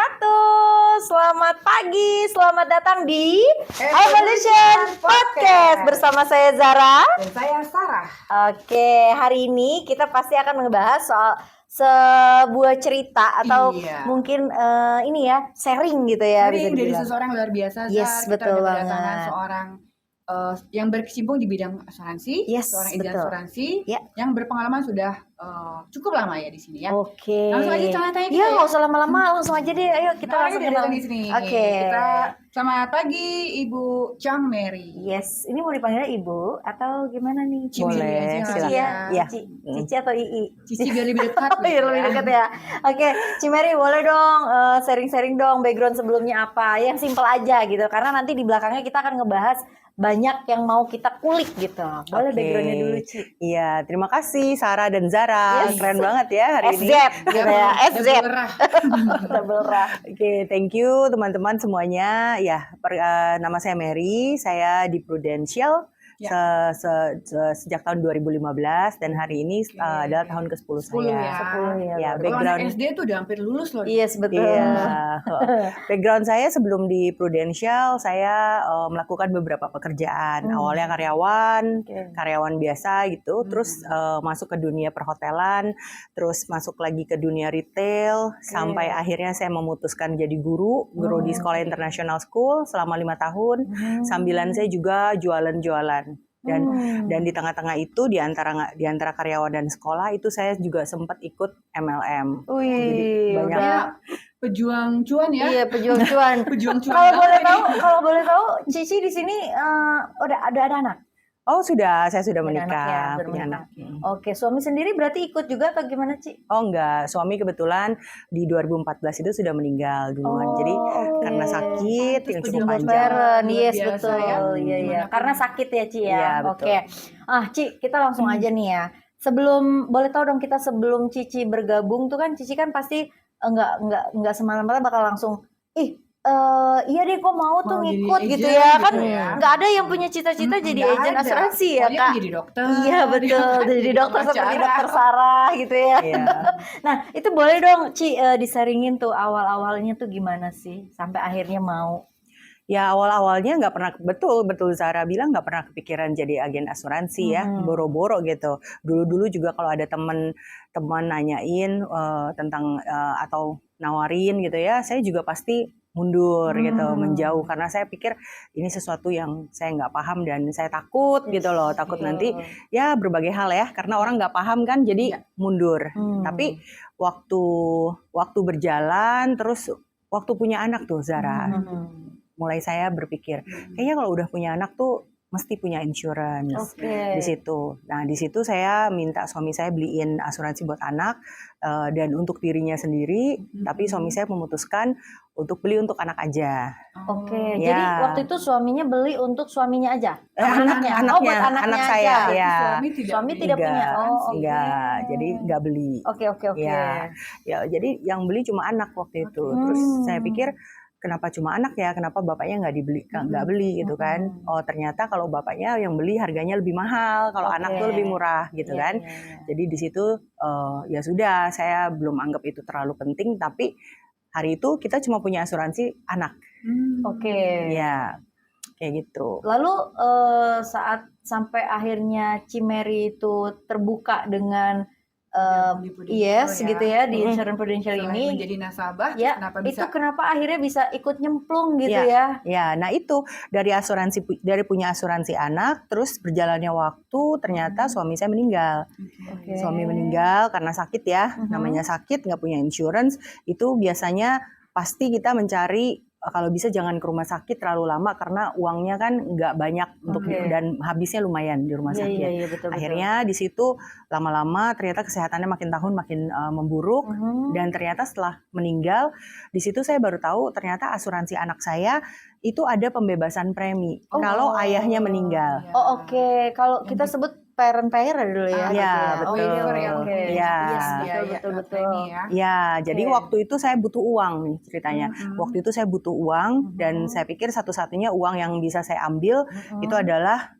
wabarakatuh. Selamat pagi, selamat datang di Evolution Podcast bersama saya Zara dan saya Sarah. Oke, hari ini kita pasti akan membahas soal sebuah cerita atau mungkin ini ya sharing gitu ya. Sharing dari seseorang luar biasa. Yes, Zara. betul Kita banget. kedatangan seorang yang berkecimpung di bidang asuransi, seorang agent asuransi yang berpengalaman sudah cukup lama ya di sini ya. Oke. Langsung aja tanya-tanya kita ya. Nggak usah lama-lama, langsung aja deh. Ayo kita langsung datang di sini. Oke. Kita selamat pagi Ibu Chang Mary. Yes, ini mau dipanggilnya Ibu atau gimana nih? Boleh, Cici ya. Cici atau Ii? Cici biar lebih dekat. Biar lebih dekat ya. Oke, Ci Mary boleh dong sharing-sharing dong background sebelumnya apa? Yang simple aja gitu. Karena nanti di belakangnya kita akan ngebahas banyak yang mau kita kulik gitu. Boleh backgroundnya dulu, Ci. Iya, terima kasih Sarah dan Zara. Keren banget ya hari SZ, ini. gitu ya. SZ. Double rah. Oke, thank you teman-teman semuanya. Ya, nama saya Mary. Saya di Prudential sejak tahun 2015 dan hari ini adalah tahun ke-10 saya. 10 ya. Background SD tuh udah hampir lulus loh. Yes, betul. Iya. Background saya sebelum di Prudential, saya melakukan beberapa pekerjaan. Awalnya karyawan biasa gitu, terus masuk ke dunia perhotelan, terus masuk lagi ke dunia retail, sampai akhirnya saya memutuskan jadi guru di Sekolah International School selama 5 tahun. Sambilan saya juga jualan-jualan. Dan di tengah-tengah itu di antara karyawan dan sekolah itu saya juga sempat ikut MLM. Wih, jadi banyak pejuang cuan ya. Iya, pejuang cuan. Pejuang cuan. Kalau boleh tahu, Cici di sini udah ada anak? Oh, saya sudah menikah, punya anak. Oke, suami sendiri berarti ikut juga atau gimana, Ci? Oh enggak, suami kebetulan di 2014 itu sudah meninggal duluan. Jadi karena sakit yang cukup panjang. Yes, betul. Iya. Karena sakit ya, Ci ya. Iya, betul. Oke. Ci, kita langsung aja nih ya. Boleh tahu dong kita sebelum Cici bergabung tuh kan Cici kan pasti enggak semalam-malam bakal langsung iya deh, kok mau tuh ngikut gitu ya kan nggak ada yang punya cita-cita jadi agen asuransi ya Kak. Jadi dokter. Iya betul, jadi dokter seperti dokter Sarah gitu ya. Nah itu boleh dong Ci disaringin tuh awal-awalnya tuh gimana sih sampai akhirnya mau? Ya awal-awalnya nggak pernah, betul Sarah bilang nggak pernah kepikiran jadi agen asuransi ya, boro-boro gitu. Dulu juga kalau ada teman nanyain tentang atau nawarin gitu ya, saya juga pasti mundur gitu, menjauh karena saya pikir ini sesuatu yang saya nggak paham dan saya takut gitu loh, takut nanti ya berbagai hal ya, karena orang nggak paham kan, jadi mundur. Tapi waktu berjalan, terus waktu punya anak tuh Zara, mulai saya berpikir kayaknya kalau udah punya anak tuh mesti punya insurance di situ. Nah di situ saya minta suami saya beliin asuransi buat anak dan untuk dirinya sendiri, tapi suami saya memutuskan untuk beli untuk anak aja. Jadi waktu itu suaminya beli untuk suaminya aja? Anaknya, buat anaknya anak saya. aja. Ya. Suami tidak punya. Enggak, jadi nggak beli. Oke. Ya, jadi yang beli cuma anak waktu itu. Terus saya pikir kenapa cuma anak ya? Kenapa bapaknya nggak beli gitu kan? Oh ternyata kalau bapaknya yang beli harganya lebih mahal, kalau anak tuh lebih murah gitu kan? Jadi di situ ya sudah, saya belum anggap itu terlalu penting, tapi hari itu kita cuma punya asuransi anak. Ya kayak gitu. Lalu saat sampai akhirnya Ci Mary itu terbuka dengan gitu ya di Insurance Prudential ini menjadi nasabah, kenapa akhirnya bisa ikut nyemplung gitu ya? Ya, nah itu dari punya asuransi anak, terus berjalannya waktu ternyata suami saya meninggal. Suami meninggal karena sakit ya, namanya sakit nggak punya insurance, itu biasanya pasti kita mencari kalau bisa jangan ke rumah sakit terlalu lama karena uangnya kan nggak banyak dan habisnya lumayan di rumah sakit. Betul. Akhirnya di situ lama-lama ternyata kesehatannya makin tahun makin memburuk dan ternyata setelah meninggal di situ saya baru tahu ternyata asuransi anak saya itu ada pembebasan premi kalau ayahnya meninggal. Kalau kita sebut parent payer dulu ya. Iya, betul. Betul. Ya, jadi waktu itu saya butuh uang nih ceritanya. Waktu itu saya butuh uang dan saya pikir satu-satunya uang yang bisa saya ambil itu adalah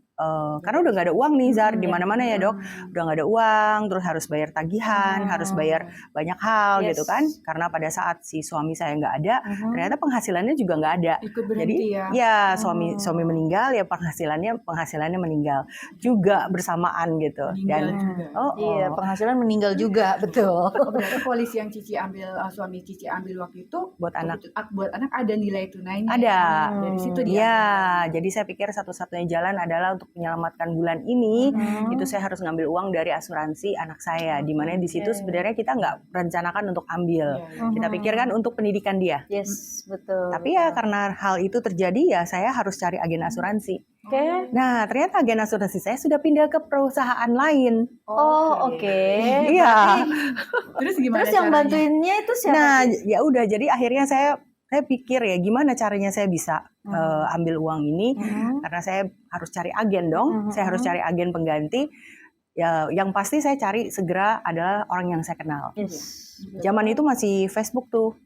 karena udah nggak ada uang nih Zar, di mana-mana ya dok, udah nggak ada uang, terus harus bayar tagihan, harus bayar banyak hal gitu kan, karena pada saat si suami saya nggak ada, ternyata penghasilannya juga nggak ada. Ikut berhenti Jadi ya suami meninggal ya penghasilannya meninggal juga bersamaan gitu. Meninggal juga. Iya, penghasilan meninggal juga, betul. Berarti polisi yang Cici ambil, suami Cici ambil waktu itu Buat anak ada nilai tunainya. ada. Dari situ dia. Ya, jadi saya pikir satu-satunya jalan adalah untuk menyelamatkan bulan ini, itu saya harus ngambil uang dari asuransi anak saya, di mana di situ sebenarnya kita nggak rencanakan untuk ambil. Kita pikir kan untuk pendidikan dia. Yes, betul. Tapi ya karena hal itu terjadi ya saya harus cari agen asuransi. Nah, ternyata agen asuransi saya sudah pindah ke perusahaan lain. Oke. Iya. Terus gimana Terus yang caranya? bantuinnya itu siapa? Nah, ya udah jadi akhirnya saya pikir ya gimana caranya saya bisa ambil uang ini, karena saya harus cari agen dong, saya harus cari agen pengganti. Ya, yang pasti saya cari segera adalah orang yang saya kenal. Zaman itu masih Facebook tuh,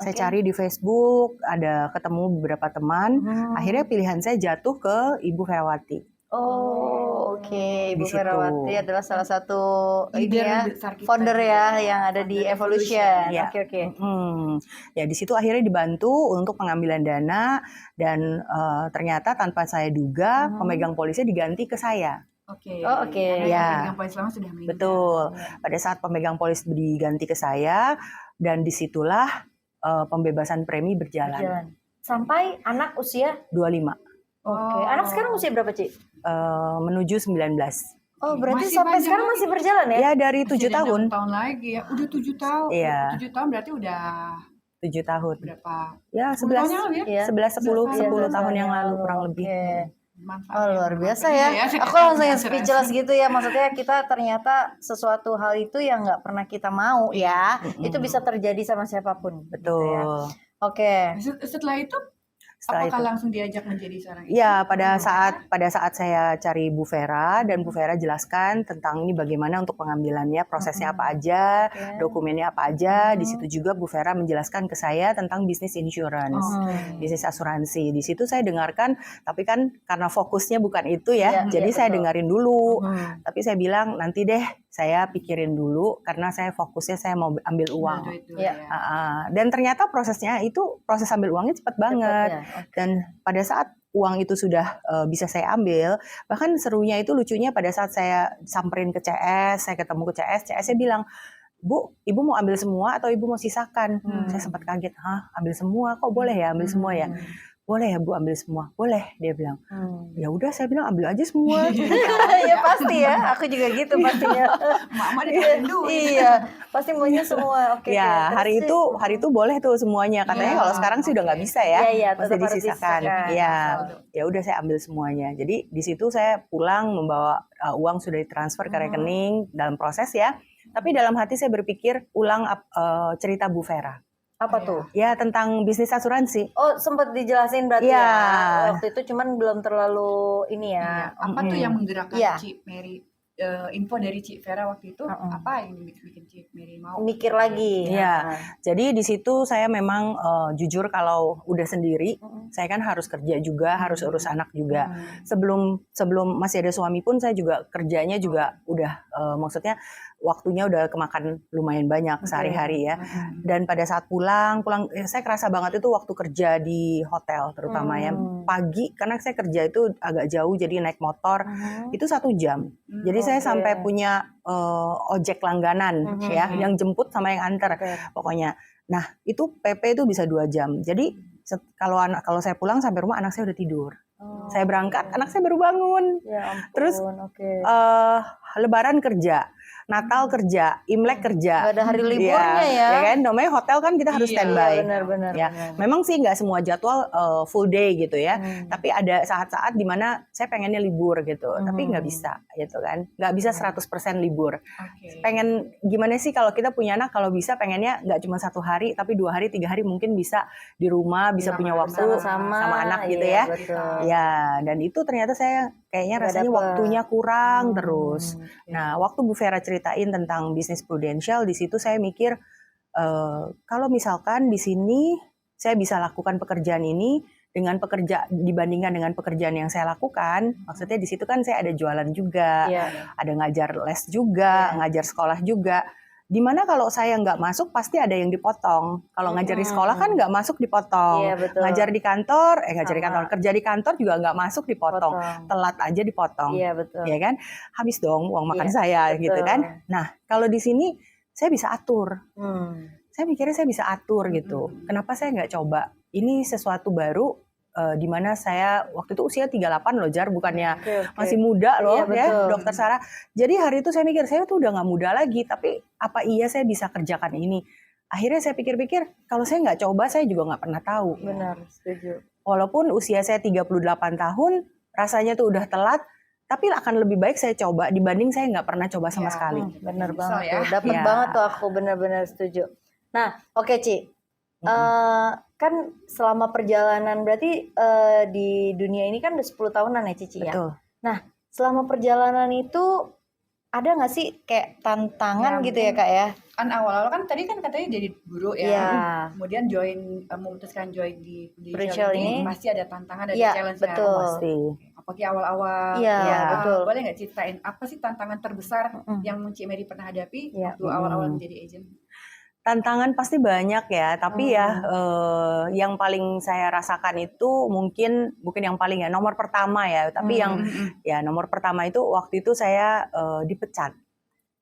saya cari di Facebook, ada ketemu beberapa teman, akhirnya pilihan saya jatuh ke Ibu Ferawati. Oke. Ibu Di situ. Ferawati adalah salah satu Leader ini ya, besar kita. founder ya yang ada di Founder Evolution. Ya. Oke. Ya di situ akhirnya dibantu untuk pengambilan dana dan ternyata tanpa saya duga pemegang polisnya diganti ke saya. Oke. Oke. Ya. Pemegang polis lama sudah meninggal. Betul. Pada saat pemegang polis diganti ke saya dan disitulah pembebasan premi berjalan. Sampai anak usia 25. Oke. Anak sekarang usia berapa, Ci? Menuju 19. Oh, berarti Masih sampai panjang sekarang lagi. masih berjalan ya? Ya dari 7 Masih ada tahun. 6 tahun lagi ya. Udah 7 tahun. Iya. 7 tahun berarti udah 7 tahun. berapa? Ya 10 tahun yang lalu ya? 11 10 Iya, 10 tahun yang lalu kurang lebih. Manfaatnya Oh, luar biasa apa ya. iya, Aku langsung yang asuransi. speechless gitu ya. Maksudnya kita ternyata sesuatu hal itu yang nggak pernah kita mau ya. Itu bisa terjadi sama siapapun. Betul. Gitu ya. Oke. Setelah itu Setelah apakah itu. langsung diajak menjadi seorang ibu? Ya, pada saat saya cari Bu Vera dan Bu Vera jelaskan tentang ini bagaimana untuk pengambilannya, prosesnya apa aja, dokumennya apa aja. Di situ juga Bu Vera menjelaskan ke saya tentang bisnis insurance, bisnis asuransi. Di situ saya dengarkan, tapi kan karena fokusnya bukan itu ya, jadi saya dengerin dulu. Tapi saya bilang nanti deh, saya pikirin dulu karena saya fokusnya saya mau ambil uang. Dan ternyata proses ambil uangnya cepat banget. Dan pada saat uang itu sudah bisa saya ambil, bahkan serunya itu lucunya pada saat saya samperin ke CS, saya ketemu ke CS-nya bilang, Bu, Ibu mau ambil semua atau Ibu mau sisakan? Saya sempat kaget, ambil semua, kok boleh ya ambil semua ya? Boleh ya Bu ambil semua? Boleh, dia bilang. Ya udah saya bilang ambil aja semua. Ya pasti ya, aku juga gitu pastinya. Mama dikasih duit. Iya, pasti maunya semua. Oke. Ya, hari itu boleh tuh semuanya. Katanya kalau sekarang sih udah nggak bisa ya. Iya, Mesti tetap harus disisakan. disisakan. Iya. Ya udah saya ambil semuanya. Jadi di situ saya pulang membawa uang sudah ditransfer ke rekening dalam proses ya. Tapi dalam hati saya berpikir ulang cerita Bu Vera. Apa tuh? Ya tentang bisnis asuransi. Oh, sempat dijelasin berarti Iya. ya. Waktu itu cuman belum terlalu ini ya. Apa tuh yang menggerakkan Iya. Cik Mary? Info dari Cik Vera waktu itu apa yang bikin Cik Mary mau Mikir lagi. Iya. Jadi di situ saya memang jujur kalau udah sendiri, saya kan harus kerja juga, harus urus anak juga. Sebelum masih ada suami pun saya juga kerjanya juga udah maksudnya waktunya udah kemakan lumayan banyak sehari-hari ya. Dan pada saat pulang saya kerasa banget itu waktu kerja di hotel terutama ya pagi karena saya kerja itu agak jauh jadi naik motor itu 1 jam. Jadi saya sampai punya ojek langganan ya yang jemput sama yang antar pokoknya. Nah itu PP itu bisa 2 jam. Jadi kalau saya pulang sampai rumah anak saya udah tidur. Saya berangkat anak saya baru bangun. Ya ampun, Terus Lebaran kerja. Natal kerja, Imlek kerja. Gak ada hari liburnya ya. Ya kan, namanya hotel kan kita harus standby. Benar-benar. Ya, memang sih nggak semua jadwal full day gitu ya. Tapi ada saat-saat di mana saya pengennya libur gitu, tapi nggak bisa gitu kan. Nggak bisa 100% libur. Pengen gimana sih kalau kita punya anak kalau bisa pengennya nggak cuma 1 hari, tapi 2 hari, 3 hari mungkin bisa di rumah, bisa punya waktu sama anak gitu ya. Betul. Ya, dan itu ternyata saya kayaknya rasanya waktunya kurang terus. Nah, waktu Bu Vera ceritain tentang bisnis Prudential, di situ saya mikir kalau misalkan di sini saya bisa lakukan pekerjaan ini dibandingkan dengan pekerjaan yang saya lakukan, maksudnya di situ kan saya ada jualan juga, ada ngajar les juga, ngajar sekolah juga. Dimana kalau saya nggak masuk pasti ada yang dipotong. Kalau ngajar di sekolah kan nggak masuk dipotong. Ngajar di kantor, kerja di kantor juga nggak masuk dipotong. Telat aja dipotong. Iya betul. Ya kan? Habis dong uang makan saya gitu kan. Nah kalau di sini saya bisa atur. Saya mikirnya saya bisa atur gitu. Kenapa saya nggak coba? Ini sesuatu baru. Di mana saya waktu itu usia 38 loh Jar, bukannya masih muda loh ya Dokter Sarah. Jadi hari itu saya mikir saya tuh udah nggak muda lagi, tapi apa iya saya bisa kerjakan ini? Akhirnya saya pikir-pikir kalau saya nggak coba saya juga nggak pernah tahu. Benar, setuju. Walaupun usia saya 38 tahun, rasanya tuh udah telat, tapi akan lebih baik saya coba dibanding saya nggak pernah coba sama sekali. Bener banget tuh, dapet banget tuh aku bener-bener setuju. Nah, oke Ci. Kan selama perjalanan berarti di dunia ini kan udah 10 tahunan ya Cici ya. Betul. Nah selama perjalanan itu ada nggak sih kayak tantangan gitu ya Kak ya? Kan awal-awal kan tadi kan katanya jadi guru ya. Kemudian memutuskan join di Prudential ini pasti ada tantangan, ada challenge betul. Pasti. Apalagi awal-awal. Betul. Boleh nggak ceritain apa sih tantangan terbesar yang Cik Mary pernah hadapi waktu awal-awal menjadi agent? Tantangan pasti banyak ya, tapi yang paling saya rasakan itu mungkin yang paling ya nomor pertama ya, tapi nomor pertama itu waktu itu saya dipecat.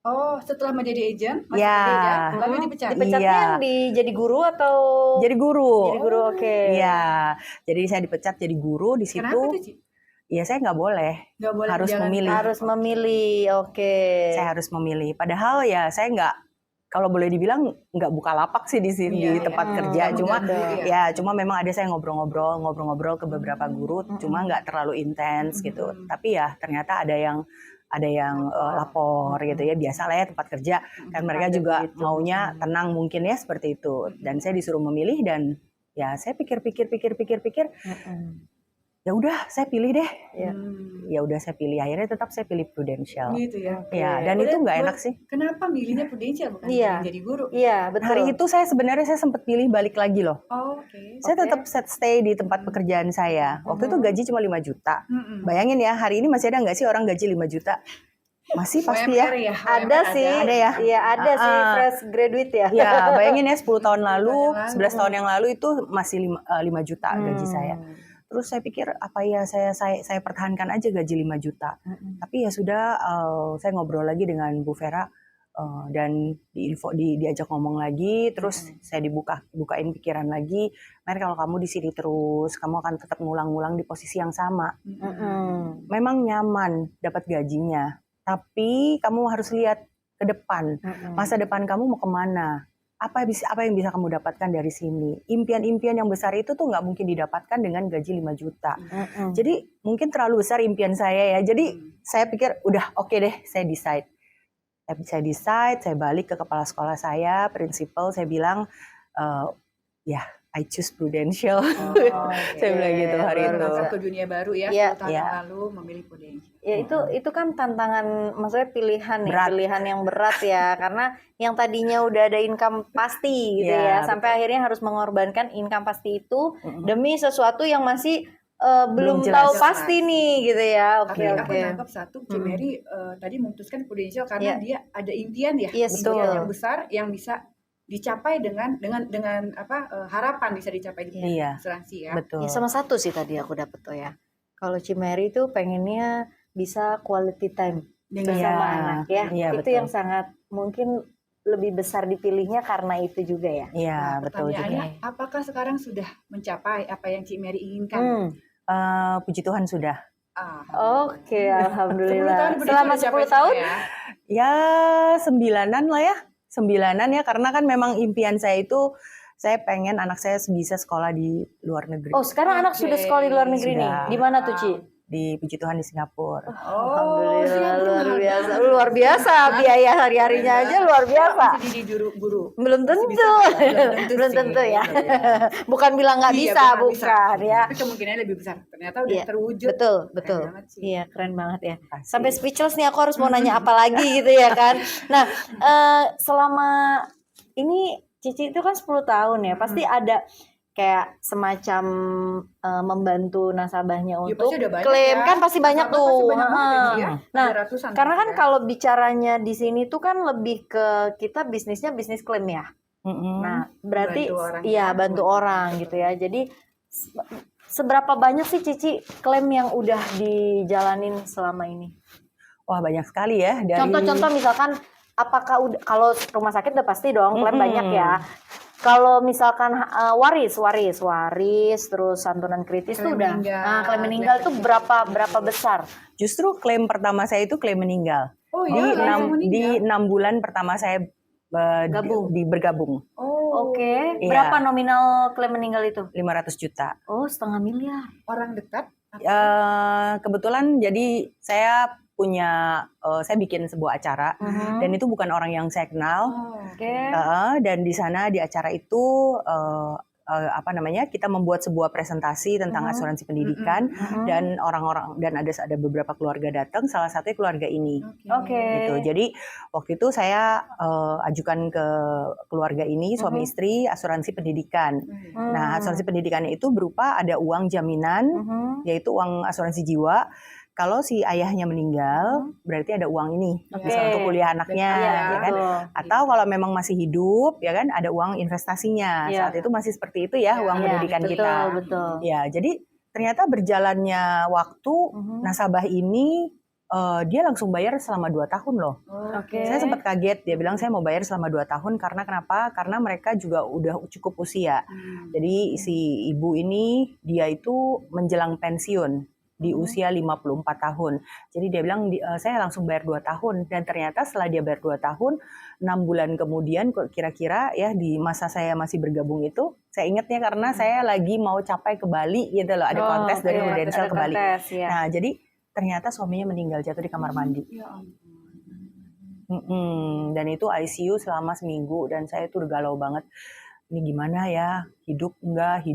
Oh, setelah menjadi agent, masih agent, lalu dipecat. Dipecatnya jadi guru atau? Jadi guru. Jadi guru, oke. Iya, jadi saya dipecat jadi guru di situ. Kenapa tuh, Ci? Ya saya nggak boleh harus memilih. Harus memilih, oke. Saya harus memilih. Padahal ya saya nggak, kalau boleh dibilang nggak buka lapak sih di sini di tempat kerja, cuma memang ada saya ngobrol-ngobrol ke beberapa guru, cuma nggak terlalu intens gitu. Tapi ya ternyata ada yang lapor gitu ya, biasa lah ya tempat kerja kan mereka juga maunya tenang mungkin ya seperti itu. Dan saya disuruh memilih dan ya saya pikir-pikir ya udah saya pilih deh. Ya udah saya pilih, akhirnya tetap saya pilih Prudential. Gitu ya. Ya, dan itu nggak enak sih. Kenapa milihnya Prudential bukan jadi guru? Iya, betul. Hari itu saya sebenarnya sempat pilih balik lagi loh. Oh, oke. Saya tetap stay di tempat pekerjaan saya. Waktu itu gaji cuma 5 juta. Bayangin ya, hari ini masih ada nggak sih orang gaji 5 juta? Masih pasti ya. Ada sih. Ada ya? Iya, ada sih fresh graduate ya. Ya, bayangin ya 10 tahun lalu, 11 tahun yang lalu itu masih 5 juta gaji saya. Terus saya pikir apa ya saya pertahankan aja gaji 5 juta. Tapi ya sudah, saya ngobrol lagi dengan Bu Vera dan diajak ngomong lagi, terus saya bukain pikiran lagi. Mary, kalau kamu di sini terus, kamu akan tetap ngulang-ngulang di posisi yang sama. Memang nyaman dapat gajinya, tapi kamu harus lihat ke depan. Masa depan kamu mau kemana? Apa yang bisa kamu dapatkan dari sini? Impian-impian yang besar itu tuh nggak mungkin didapatkan dengan gaji 5 juta. Jadi mungkin terlalu besar impian saya ya. Jadi saya pikir udah oke deh, saya decide. Saya balik ke kepala sekolah saya, prinsipal, saya bilang I choose Prudential. Saya bilang gitu hari itu. Ke dunia baru ya, 10 tahun lalu memilih Prudential. Ya itu kan tantangan, maksudnya pilihan yang berat ya, karena yang tadinya udah ada income pasti gitu ya, sampai akhirnya harus mengorbankan income pasti itu demi sesuatu yang masih belum tahu pasti nih gitu ya. Oke. Aku nangkep satu, Cik Mary tadi memutuskan Prudential karena dia ada impian ya, impian yang besar yang bisa dicapai dengan harapan bisa dicapai di asuransi ya. Betul. Ya, sama satu sih tadi aku dapet tuh ya. Kalau Cik Mary itu pengennya bisa quality time bersama anak ya. Itu betul. Yang sangat mungkin lebih besar dipilihnya karena itu juga ya. Iya, betul juga. Apakah sekarang sudah mencapai apa yang Cik Mary inginkan? Puji Tuhan sudah. Oke, alhamdulillah. Selama 10 tahun? Ya 9-an lah ya. 9-an ya, karena kan memang impian saya itu saya pengen anak saya bisa sekolah di luar negeri. Oh, sekarang anak sudah sekolah di luar negeri nih. Di mana tuh, Ci? Di Puji Tuhan di Singapura. Alhamdulillah, luar biasa. Biaya hari-harinya aja luar biasa. Masih jadi guru. Belum tentu. Belum tentu ya. Bukan bilang nggak bisa, bukan ya. Tapi kemungkinannya lebih besar. Ternyata udah terwujud. Betul. Iya, keren banget ya. Sampai speechless nih, aku harus mau nanya apa lagi gitu ya kan. Nah, selama ini Cici itu kan 10 tahun ya. Pasti ada kayak semacam membantu nasabahnya untuk udah klaim, ya. kan pasti banyak Nasabah tuh. pasti banyak banget ya. Nah, Ratusan karena kan ya. kalau bicaranya di sini tuh kan lebih ke kita bisnisnya bisnis klaim ya. Nah, berarti bantu orang gitu ya. Jadi seberapa banyak sih Cici klaim yang udah dijalanin selama ini? Wah, banyak sekali ya. Contoh-contoh misalkan apakah udah, kalau rumah sakit udah pasti dong klaim banyak ya. Kalau misalkan waris terus santunan kritis tuh udah. Nah, klaim meninggal tuh berapa besar? Justru klaim pertama saya itu klaim meninggal. Di 6 bulan pertama saya bergabung. Oke. Berapa nominal klaim meninggal itu? 500 juta. Oh, 500 miliar. Orang dekat? Kebetulan jadi saya bikin sebuah acara dan itu bukan orang yang saya kenal. Dan di sana di acara itu kita membuat sebuah presentasi tentang asuransi pendidikan dan orang-orang dan ada beberapa keluarga datang, salah satunya keluarga ini. Gitu. Jadi waktu itu saya ajukan ke keluarga ini suami istri asuransi pendidikan. Nah, asuransi pendidikannya itu berupa ada uang jaminan, yaitu uang asuransi jiwa. Kalau si ayahnya meninggal, berarti ada uang ini bisa untuk kuliah anaknya, ya kan? Atau kalau memang masih hidup, ya kan, ada uang investasinya. Saat itu masih seperti itu ya, uang pendidikan kita. Ya, jadi ternyata berjalannya waktu, nasabah ini dia langsung bayar selama 2 tahun loh. Saya sempat kaget, dia bilang saya mau bayar selama 2 tahun karena kenapa? Karena mereka juga udah cukup usia. Jadi si ibu ini dia itu menjelang pensiun di usia 54 tahun. Jadi dia bilang saya langsung bayar 2 tahun dan ternyata setelah dia bayar 2 tahun, 6 bulan kemudian kira-kira ya di masa saya masih bergabung itu, saya ingatnya karena saya lagi mau capai ke Bali gitu loh, ada kontes dari Prudential ke Bali. Nah, jadi ternyata suaminya meninggal jatuh di kamar mandi. Dan itu ICU selama seminggu dan saya tuh udah galau banget. Ini gimana ya, hidup enggak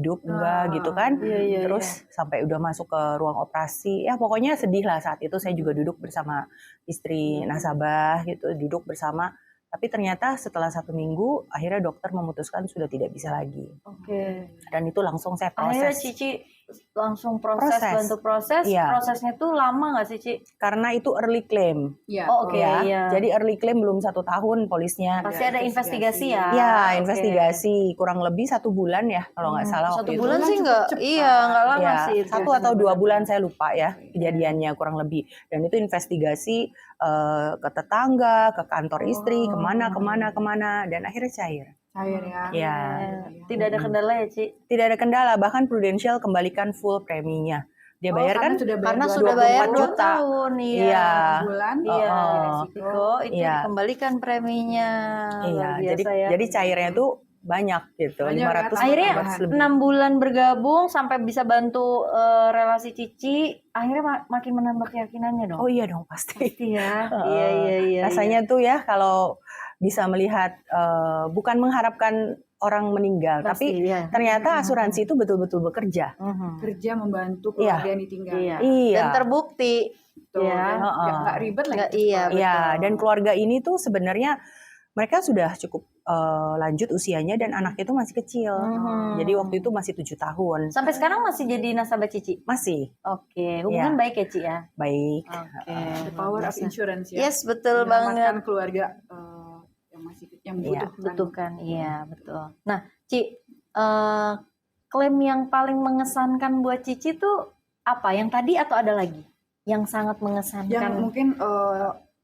gitu kan. Terus sampai udah masuk ke ruang operasi, ya pokoknya sedih lah saat itu. Saya juga duduk bersama istri nasabah gitu, duduk bersama. Tapi ternyata setelah 1 minggu, akhirnya dokter memutuskan sudah tidak bisa lagi. Dan itu langsung saya proses. Akhirnya Cici langsung bantu proses. Prosesnya tuh lama nggak sih, Ci? Karena itu early claim. Jadi early claim belum 1 tahun polisnya. Pasti ada investigasi ya? Iya, investigasi. Kurang lebih 1 bulan ya, kalau nggak salah. 1 bulan sih nggak lama sih. 1 atau 2 bulan saya lupa ya kejadiannya kurang lebih. Dan itu investigasi ke tetangga, ke kantor istri, kemana, dan akhirnya cair. Ya. Tidak ada kendala ya, Ci? Tidak ada kendala, bahkan Prudential kembalikan full preminya. Dia bayar kan karena sudah bayar 2 juta. Tahun, bulan. Itu dikembalikan preminya. Jadi cairnya tuh banyak gitu. 500 akhirnya 6 bulan bergabung sampai bisa bantu relasi Cici, akhirnya makin menambah keyakinannya dong. Oh iya dong, pasti ya. Iya. Rasanya tuh ya kalau bisa melihat bukan mengharapkan orang meninggal, tapi ternyata asuransi itu betul-betul bekerja. Kerja membantu keluarga yang ditinggal. Dan terbukti. Nggak ribet lagi. Dan keluarga ini tuh sebenarnya mereka sudah cukup lanjut usianya dan anaknya itu masih kecil. Jadi waktu itu masih 7 tahun. Sampai sekarang masih jadi nasabah Cici? Masih. Hubungan baik ya, Ci ya? Baik. The power of insurance ya. Yes, betul banget. Keluarga yang membutuhkan. Iya, betul. Nah, Ci, klaim yang paling mengesankan buat Cici tuh apa? Yang tadi atau ada lagi? Yang sangat mengesankan? Yang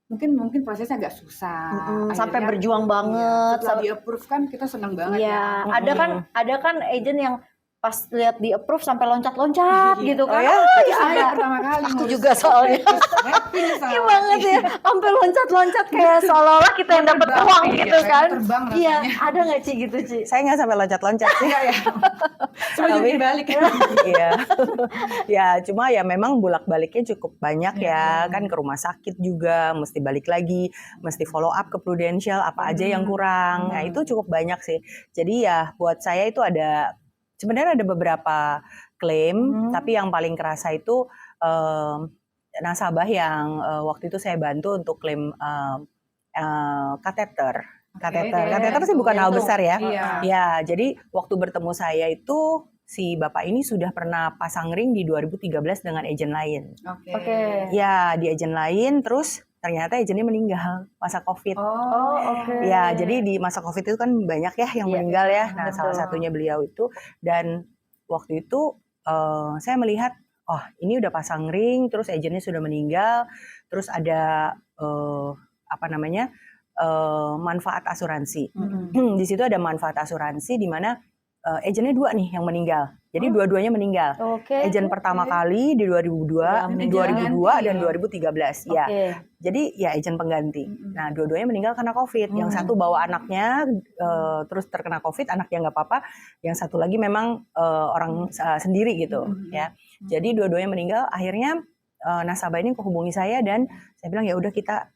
mungkin prosesnya agak susah. Sampai berjuang banget. Setelah di-approve kan kita senang banget ya. Ada kan agent yang pas lihat di approve sampai loncat-loncat gitu kan. Saya pertama kali. Aku juga soalnya. Iya banget ya. Sampai loncat-loncat kayak seolah-olah kita yang dapat uang gitu kan. Iya, ada nggak Ci gitu, Ci? Saya nggak sampai loncat-loncat sih. Cuma balik. Iya. Ya, cuma ya memang bolak-baliknya cukup banyak ya. Kan ke rumah sakit juga, mesti balik lagi, mesti follow up ke Prudential apa aja yang kurang. Nah, itu cukup banyak sih. Jadi ya buat saya itu sebenarnya ada beberapa klaim, tapi yang paling kerasa itu nasabah yang waktu itu saya bantu untuk klaim kateter. Kateter sih bukan hal besar ya. Iya. Ya, jadi waktu bertemu saya itu si bapak ini sudah pernah pasang ring di 2013 dengan agent lain. Oke. Ya, di agent lain, terus ternyata agentnya meninggal masa COVID. Oke. Ya, jadi di masa COVID itu kan banyak ya yang meninggal ya. Nah, betul. salah satunya beliau itu. Dan waktu itu saya melihat, oh ini udah pasang ring, terus agentnya sudah meninggal, terus ada manfaat asuransi. Di situ ada manfaat asuransi di mana agentnya 2 nih yang meninggal. Jadi dua-duanya meninggal. Agent pertama kali di 2002 dan 2013 ya. Jadi ya agent pengganti. Nah, dua-duanya meninggal karena COVID. Yang satu bawa anaknya terus terkena COVID, anaknya nggak apa-apa. Yang satu lagi memang orang sendiri gitu ya. Jadi dua-duanya meninggal. Akhirnya nasabah ini menghubungi saya dan saya bilang ya udah kita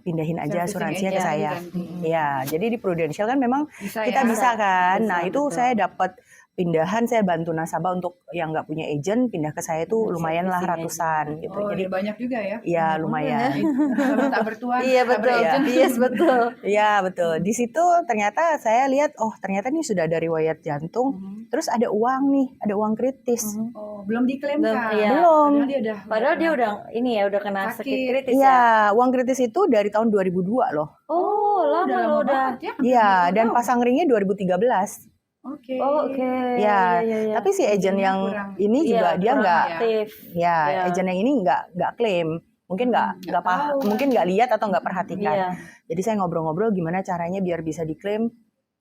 pindahin aja asuransinya ke saya. Ya, jadi di Prudential kan memang kita bisa kan. Nah, itu saya dapat pindahan, saya bantu nasabah untuk yang nggak punya agent pindah ke saya itu lumayan lah ratusan gitu. Jadi banyak juga ya. Iya, lumayan. Tak bertuan. Iya betul. Yes, betul. Iya, betul. Di situ ternyata saya lihat ternyata ini sudah ada riwayat jantung. Terus ada uang nih, ada uang kritis. Belum diklaim kan? Belum. Padahal dia udah kena sakit kritis ya. Iya, uang kritis itu dari tahun 2002 loh. Oh, lama loh udah. Iya, dan pasang ringnya 2013. Oke. Ya, tapi si agent yang ini juga dia nggak aktif. Ya, agent yang ini nggak klaim. Mungkin nggak paham, mungkin nggak lihat atau nggak perhatikan. Jadi saya ngobrol-ngobrol gimana caranya biar bisa diklaim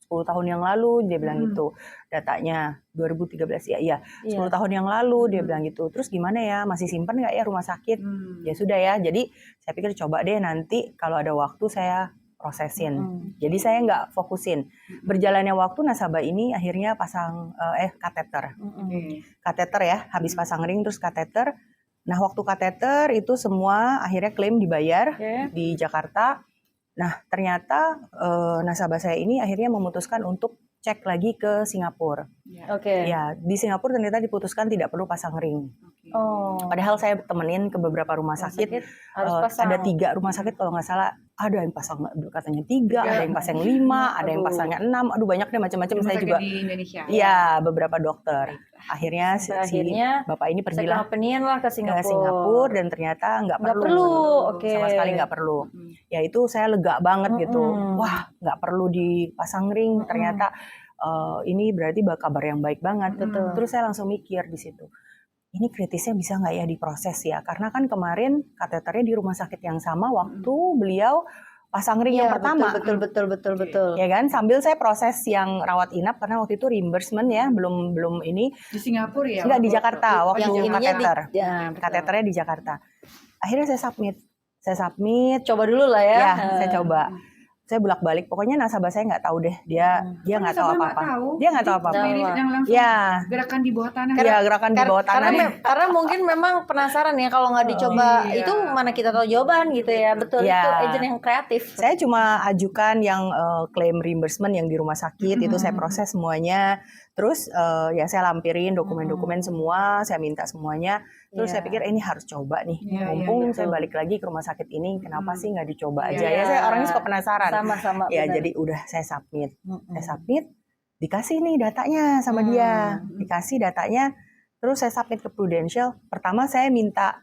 10 tahun yang lalu, dia bilang gitu. Datanya 2013 ya, 10 tahun yang lalu dia bilang gitu. Terus gimana ya, masih simpen nggak ya rumah sakit? Ya sudah ya, jadi saya pikir coba deh nanti kalau ada waktu saya prosesin. Jadi saya nggak fokusin. Berjalannya waktu nasabah ini akhirnya pasang kateter. Kateter ya, habis pasang ring terus kateter. Nah, waktu kateter itu semua akhirnya klaim dibayar di Jakarta. Nah, ternyata nasabah saya ini akhirnya memutuskan untuk cek lagi ke Singapura. Ya, di Singapura ternyata diputuskan tidak perlu pasang ring. Padahal saya temenin ke beberapa rumah sakit, ada 3 rumah sakit kalau nggak salah, ada yang pasang katanya 3, ada yang pasang 5, ada yang pasangnya 6, aduh banyak deh macam-macam. Saya juga di Indonesia. Iya, beberapa dokter. Akhirnya si bapak ini pergilah ke Singapura dan ternyata nggak perlu. Sama sekali nggak perlu. Ya itu saya lega banget gitu. Wah, nggak perlu dipasang ring. Ternyata ini berarti kabar yang baik banget. Terus saya langsung mikir di situ. Ini kritisnya bisa nggak ya diproses ya? Karena kan kemarin kateternya di rumah sakit yang sama waktu beliau pasang ring yang pertama. Betul. Ya kan, sambil saya proses yang rawat inap karena waktu itu reimbursement ya, belum ini. Di Singapura ya? Enggak, di Jakarta. Waktu yang kateter. Kateternya di Jakarta. Akhirnya saya submit. Coba dulu lah ya. Ya, saya coba. Saya bolak-balik, pokoknya nasabah saya nggak tahu deh, dia nggak tahu apa-apa. Dia nggak tahu apa-apa. Yang langsung gerakan di bawah tanah. Iya, gerakan di bawah tanah. Karena mungkin memang penasaran ya, kalau nggak dicoba itu mana kita tahu jawaban gitu ya. Betul, itu agent yang kreatif. Saya cuma ajukan yang claim reimbursement yang di rumah sakit, itu saya proses semuanya. Terus ya saya lampirin dokumen-dokumen semua, saya minta semuanya. Terus saya pikir ini harus coba nih, mumpung saya balik lagi ke rumah sakit ini, kenapa sih nggak dicoba aja ya? Saya orangnya suka penasaran. Sama-sama. Ya benar. Jadi udah saya submit, dikasih nih datanya sama dia, dikasih datanya, terus saya submit ke Prudential. Pertama saya minta,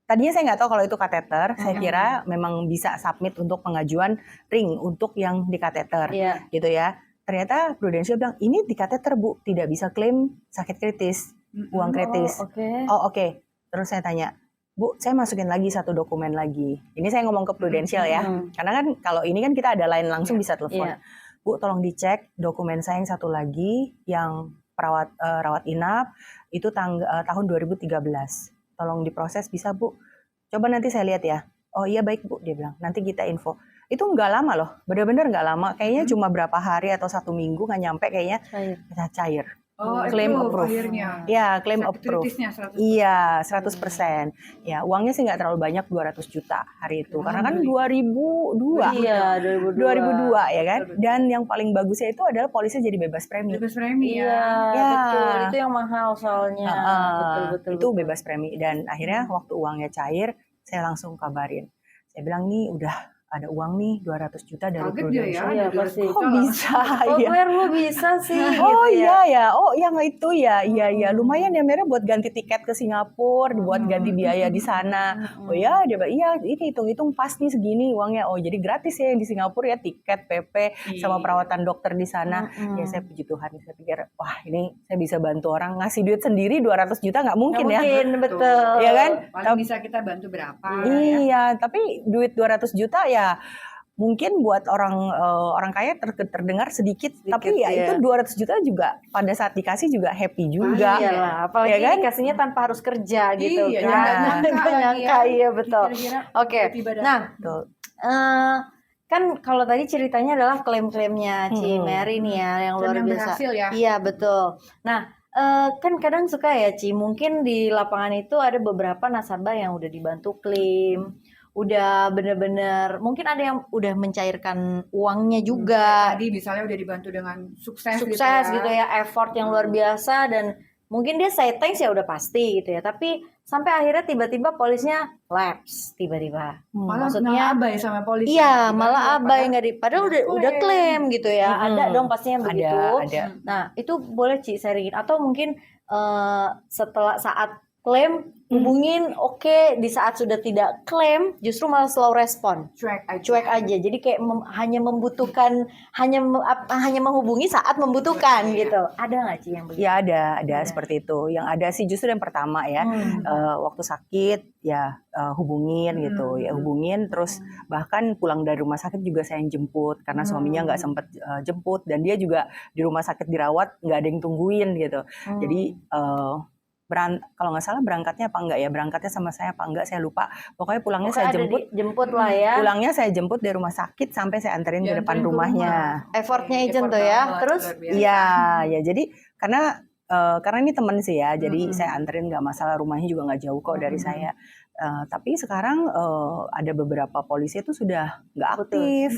tadinya saya nggak tahu kalau itu kateter, saya kira memang bisa submit untuk pengajuan ring untuk yang di kateter, gitu ya. Ternyata Prudential bilang ini di kateter Bu, tidak bisa klaim sakit kritis, uang kritis. Oke. Terus saya tanya, Bu, saya masukin lagi satu dokumen lagi. Ini saya ngomong ke Prudential ya. Karena kan kalau ini kan kita ada line langsung bisa telepon. Bu, tolong dicek dokumen saya yang satu lagi yang rawat inap itu tahun 2013. Tolong diproses bisa Bu. Coba nanti saya lihat ya. Oh iya baik Bu, dia bilang. Nanti kita info. Itu nggak lama loh. Benar-benar nggak lama. Kayaknya cuma berapa hari atau 1 minggu nggak nyampe kayaknya kita cair. Claim approve. Akhirnya. Ya, claim approve. Iya, 100%. Ya, uangnya sih nggak terlalu banyak, 200 juta hari itu. Karena kan 2002. Iya, 2002 ya kan. Dan yang paling bagusnya itu adalah polisnya jadi bebas premi. Bebas premi ya. Betul. Itu yang mahal soalnya. Betul. Itu bebas premi. Dan akhirnya waktu uangnya cair, saya langsung kabarin. Saya bilang nih udah ada uang nih 200 juta dari Kaget dia ya, Prudential. Iya, ada 200 pasti. juta Kok lah. bisa Oh, ya? Claire lu bisa sih Oh gitu iya ya, oh yang itu ya, iya Mm-mm. lumayan ya Mira buat ganti tiket ke Singapura, buat ganti biaya di sana. Oh ya, dia bilang, iya ini hitung-hitung pas nih segini uangnya. Oh jadi gratis ya yang di Singapura ya, tiket, PP, sama Iya. perawatan dokter di sana. Mm-mm. Ya saya puji Tuhan, saya pikir wah ini saya bisa bantu orang, ngasih duit sendiri 200 juta nggak Nggak mungkin ya. mungkin, betul. Iya kan? Paling bisa kita bantu berapa ya. Iya, tapi duit 200 juta ya mungkin buat orang kaya terdengar sedikit, tapi ya itu 200 juta juga pada saat dikasih juga happy juga. Iyalah, apalagi ya kan? dikasihnya tanpa harus kerja gitu Iya, kan. nggak nyangka Nggak lagi nyangka, ya. iya betul. Kira-kira Oke. tiba-tiba datang. Nah, Betul. kan kalau tadi ceritanya adalah klaim-klaimnya Ci Mary nih ya yang Dan luar yang biasa. berhasil ya. Iya, betul. Nah, kan kadang suka ya Ci, mungkin di lapangan itu ada beberapa nasabah yang udah dibantu klaim, udah bener-bener mungkin ada yang udah mencairkan uangnya juga, Tadi misalnya udah dibantu dengan sukses gitu ya, effort yang luar biasa, dan mungkin dia say thanks ya udah pasti gitu ya, tapi sampai akhirnya tiba-tiba polisnya lapse tiba-tiba. Malah Maksudnya abai sama polisi. iya, Tiba-tiba malah abai nggak padahal udah klaim. klaim gitu ya. Ada dong pastinya begitu. Ada. Nah, itu boleh Ci sharingin, atau mungkin setelah saat klaim hubungin, oke, di saat sudah tidak klaim justru malah slow respon. Cuek aja. Jadi kayak hanya membutuhkan hanya menghubungi saat membutuhkan gitu. Ada nggak Ci yang begitu? Ya ada seperti itu. Yang ada sih justru yang pertama ya, waktu sakit ya hubungin gitu, ya hubungin, terus bahkan pulang dari rumah sakit juga saya yang jemput karena suaminya nggak sempet jemput, dan dia juga di rumah sakit dirawat nggak ada yang tungguin gitu. Jadi kalau nggak salah berangkatnya apa enggak ya, berangkatnya sama saya apa enggak saya lupa, pokoknya pulangnya saya jemput lah ya. Pulangnya saya jemput dari rumah sakit sampai saya anterin ke depan rumahnya. Effortnya agent tuh ya. Terus iya ya, jadi karena ini teman sih ya, jadi saya anterin nggak masalah, rumahnya juga nggak jauh kok dari saya. Tapi sekarang ada beberapa polisi itu sudah nggak aktif,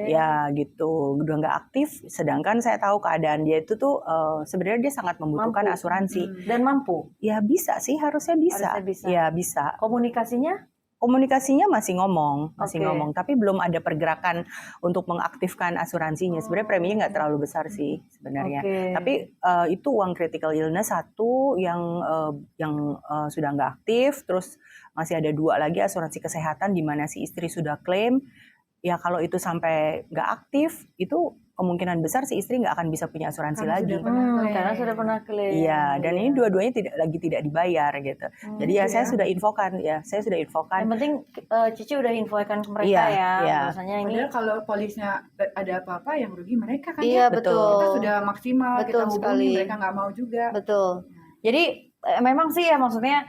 ya gitu, udah nggak aktif. Sedangkan saya tahu keadaan dia itu tuh sebenarnya dia sangat membutuhkan asuransi dan mampu. Ya bisa sih, harusnya bisa. Ya bisa. Komunikasinya masih ngomong, tapi belum ada pergerakan untuk mengaktifkan asuransinya. Sebenarnya preminya nggak terlalu besar sih sebenarnya. Tapi itu uang critical illness satu yang sudah nggak aktif, terus masih ada 2 lagi asuransi kesehatan di mana si istri sudah klaim. Ya kalau itu sampai nggak aktif, itu kemungkinan besar si istri nggak akan bisa punya asuransi lagi. Karena sudah pernah klaim. Iya, dan ini dua-duanya tidak dibayar gitu. Jadi ya saya sudah infokan. Yang penting Cici udah infokan ke mereka ya. Biasanya ini. Padahal kalau polisnya ada apa-apa yang rugi mereka kan. Iya, betul. Kita sudah maksimal, kita hubungi, mereka nggak mau juga. Betul. Jadi memang sih ya, maksudnya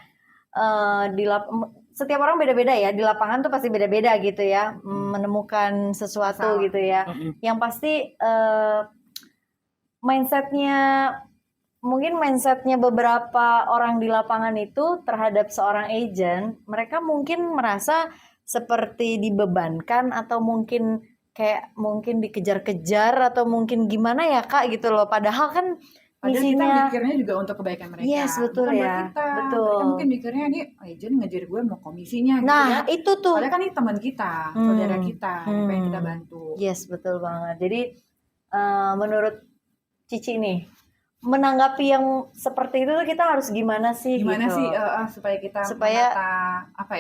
setiap orang beda-beda ya, di lapangan tuh pasti beda-beda gitu ya, menemukan sesuatu gitu ya. Yang pasti mindsetnya beberapa orang di lapangan itu terhadap seorang agent, mereka mungkin merasa seperti dibebankan, atau mungkin dikejar-kejar, atau mungkin gimana ya Kak gitu loh. Padahal kan Padahal kita mikirnya juga untuk kebaikan mereka. Yes, betul. Bukan ya. buat kita. Betul. Mereka mungkin mikirnya ini agent ngejar gue mau komisinya gitu nah, ya. itu tuh. Padahal kan ini teman kita, saudara kita, yang pengen kita bantu. Yes, betul banget. Jadi menurut Cici nih, menanggapi yang seperti itu tuh kita harus gimana sih? Gimana gitu? sih supaya kita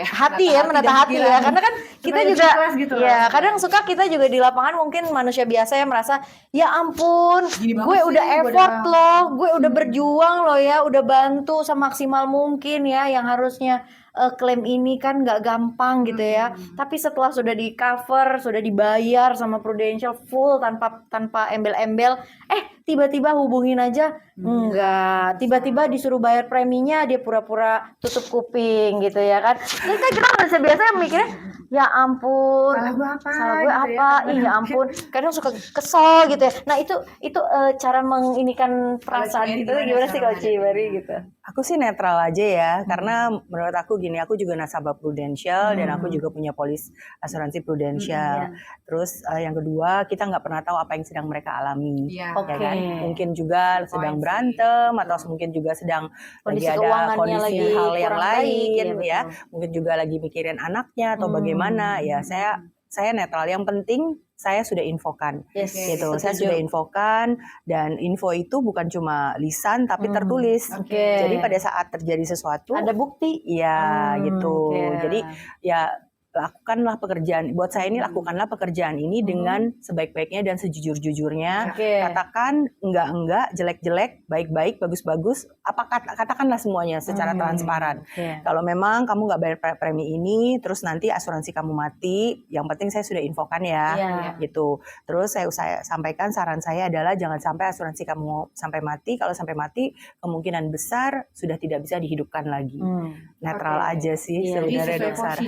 hati ya, menata hati ya. Karena kan kita juga gitu ya kadang suka kita juga di lapangan mungkin manusia biasa yang merasa ya ampun, gue udah effort loh, gue udah berjuang loh ya, udah bantu semaksimal mungkin ya, yang harusnya klaim ini kan nggak gampang gitu ya. Tapi setelah sudah di cover, sudah dibayar sama Prudential full tanpa embel-embel, tiba-tiba hubungin aja enggak, tiba-tiba disuruh bayar preminya dia pura-pura tutup kuping gitu ya kan. Ini kan kita manusia biasa yang mikirnya ya ampun, salah gue apa, ya ampun, kadang suka kesel gitu ya. Nah itu cara menginikan perasaan itu gimana sih kalau Ci Mary gitu? Aku sih netral aja ya, karena menurut aku gini, aku juga nasabah Prudential dan aku juga punya polis asuransi Prudential. Terus yang kedua, kita nggak pernah tahu apa yang sedang mereka alami, ya kan? Mungkin juga sedang berantem, atau mungkin juga sedang kondisi lagi ada kondisi lagi hal yang lain, ya. Mungkin juga lagi mikirin anaknya atau bagaimana. Ya saya saya netral. Yang penting saya sudah infokan, gitu. Saya sudah infokan, dan info itu bukan cuma lisan tapi tertulis. Jadi pada saat terjadi sesuatu ada bukti. Iya, gitu. Jadi ya lakukanlah pekerjaan. Buat saya ini lakukanlah pekerjaan ini dengan sebaik-baiknya dan sejujur-jujurnya. Katakan enggak, jelek-jelek, baik-baik, bagus-bagus. Katakanlah semuanya secara transparan. Kalau memang kamu nggak bayar premi ini, terus nanti asuransi kamu mati, yang penting saya sudah infokan ya, gitu. Terus saya sampaikan saran saya adalah jangan sampai asuransi kamu sampai mati. Kalau sampai mati, kemungkinan besar sudah tidak bisa dihidupkan lagi. Netral aja sih sebenarnya, Dok Sarah.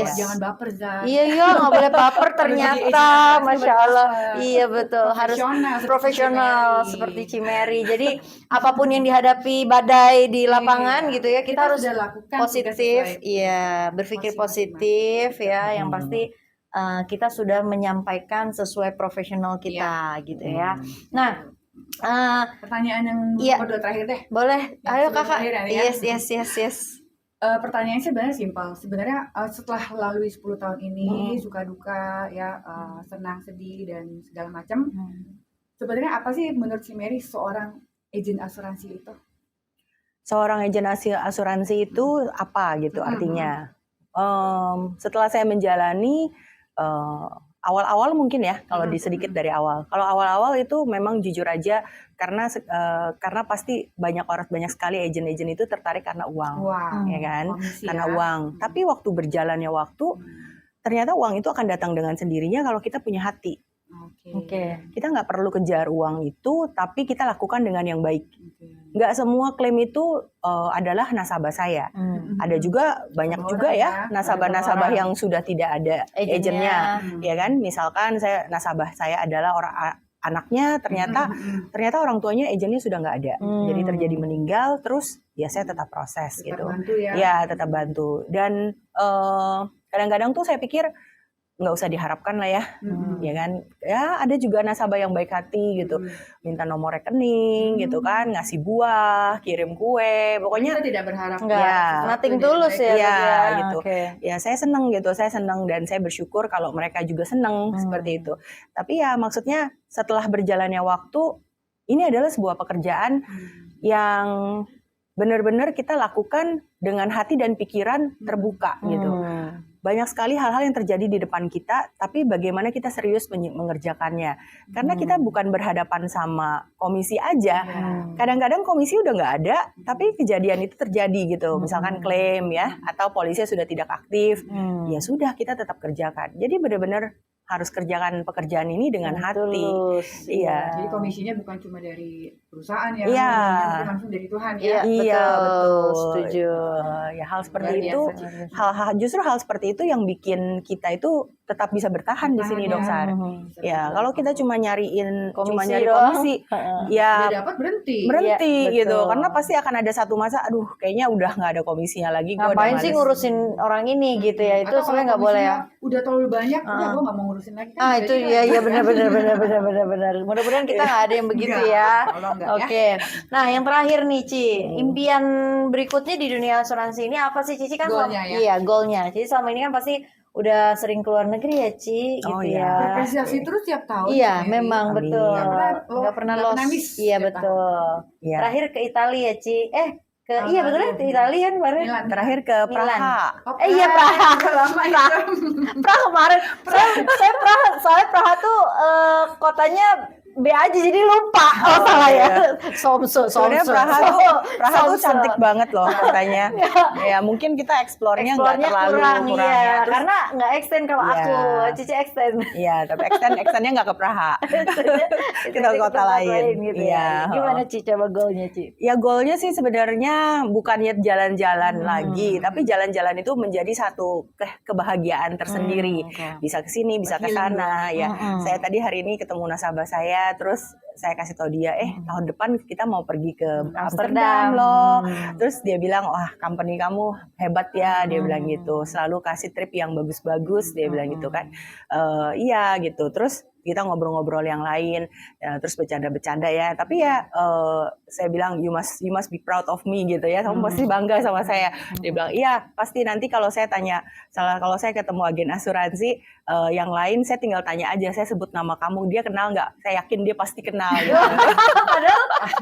Jangan baper, Zah. Iya, nggak boleh baper ternyata, Masya Allah. Iya betul, harus profesional seperti Cimeri. Jadi apapun yang dihadapi badai di lapangan gitu ya, kita harus positif, iya, berpikir positif ya. Yang pasti kita sudah menyampaikan sesuai profesional kita gitu ya. Nah, pertanyaan yang kedua terakhir deh. Boleh, ayo kakak. Yes. Pertanyaannya sebenarnya simpel. Sebenarnya setelah lalui 10 tahun ini, suka duka ya, senang sedih dan segala macam. Sebenarnya apa sih menurut Cimeri seorang agen asuransi itu? Seorang agen asuransi itu apa gitu artinya? Setelah saya menjalani awal-awal mungkin ya, kalau sedikit dari awal. Kalau awal-awal itu memang jujur aja karena pasti banyak sekali agen-agen itu tertarik karena uang, ya kan? Karena uang. Tapi waktu berjalannya waktu, ternyata uang itu akan datang dengan sendirinya kalau kita punya hati. Kita nggak perlu kejar uang itu, tapi kita lakukan dengan yang baik. Nggak semua klaim itu adalah nasabah saya. Ada juga banyak juga ya nasabah-nasabah yang sudah tidak ada agennya, ya kan? Misalkan nasabah saya adalah anaknya, ternyata orang tuanya agennya sudah nggak ada, jadi terjadi meninggal, terus ya saya tetap proses tetap gitu. Bantu ya. Ya tetap bantu, dan kadang-kadang tuh saya pikir nggak usah diharapkan lah ya, ya kan? Ya ada juga nasabah yang baik hati gitu, minta nomor rekening gitu kan, ngasih buah, kirim kue, pokoknya kita tidak berharap. Nothing tulus ya, gitu. Ya saya senang gitu, dan saya bersyukur kalau mereka juga senang seperti itu. Tapi ya maksudnya setelah berjalannya waktu, ini adalah sebuah pekerjaan yang benar-benar kita lakukan dengan hati dan pikiran terbuka gitu. Banyak sekali hal-hal yang terjadi di depan kita, tapi bagaimana kita serius mengerjakannya. Karena kita bukan berhadapan sama komisi aja. Kadang-kadang komisi udah nggak ada, tapi kejadian itu terjadi gitu. Misalkan klaim ya, atau polisi sudah tidak aktif, ya sudah kita tetap kerjakan. Jadi benar-benar harus kerjakan pekerjaan ini dengan hati. Iya. Jadi komisinya bukan cuma dari perusahaan ya, tapi langsung dari Tuhan ya. Iya, betul. Setuju. Ya hal seperti itu, justru hal seperti itu yang bikin kita itu tetap bisa bertahan di sini, Dok Sar. Ya, kalau kita cuma nyari komisi, ya dapat berhenti gitu. Karena pasti akan ada satu masa, aduh kayaknya udah nggak ada komisinya lagi. Ngapain sih ngurusin orang ini gitu ya? Itu sebenarnya nggak boleh ya. Udah terlalu banyak, udah gue nggak mau ngurusin lagi. Itu ya benar. Mudah-mudahan kita nggak ada yang begitu ya. Oke. Nah, yang terakhir nih, Ci, impian berikutnya di dunia asuransi ini apa sih, Cici kan? Goalnya. Jadi selama ini kan pasti udah sering keluar negeri ya, Ci, gitu ya. Berprestasi terus tiap tahun. Iya, memang betul. Nggak pernah loss. Iya, betul. Terakhir ke Italia ya, Ci. Iya betul ya, ke Italia kan kemarin. Terakhir ke Praha. Iya, Praha. Praha kemarin. Saya Praha, soalnya Praha tuh kotanya B aja jadi lupa. Salah ya. Sebenarnya Praha tuh cantik banget loh katanya. Ya mungkin kita eksplornya nggak terlalu kurang ya. Karena nggak extend kalau aku, Cici extend. Iya, tapi extendnya nggak ke Praha. Kita ke kota lain. Gitu ya. Gimana Ci, coba goalnya Ci? Ya goalnya sih sebenarnya bukannya jalan-jalan lagi, tapi jalan-jalan itu menjadi satu kebahagiaan tersendiri. Bisa ke sini, bisa ke sana. Ya, saya tadi hari ini ketemu nasabah saya, terus saya kasih tahu dia, tahun depan kita mau pergi ke Amsterdam. Amsterdam loh. Terus dia bilang, wah company kamu hebat ya, dia bilang gitu. Selalu kasih trip yang bagus-bagus, dia bilang gitu kan. Iya gitu. Terus kita ngobrol-ngobrol yang lain, ya, terus bercanda-bercanda ya. Tapi ya saya bilang you must be proud of me gitu ya. Kamu pasti bangga sama saya. Dia bilang iya pasti, nanti kalau saya kalau saya ketemu agen asuransi yang lain, saya tinggal tanya aja, saya sebut nama kamu, dia kenal nggak? Saya yakin dia pasti kenal. Gitu.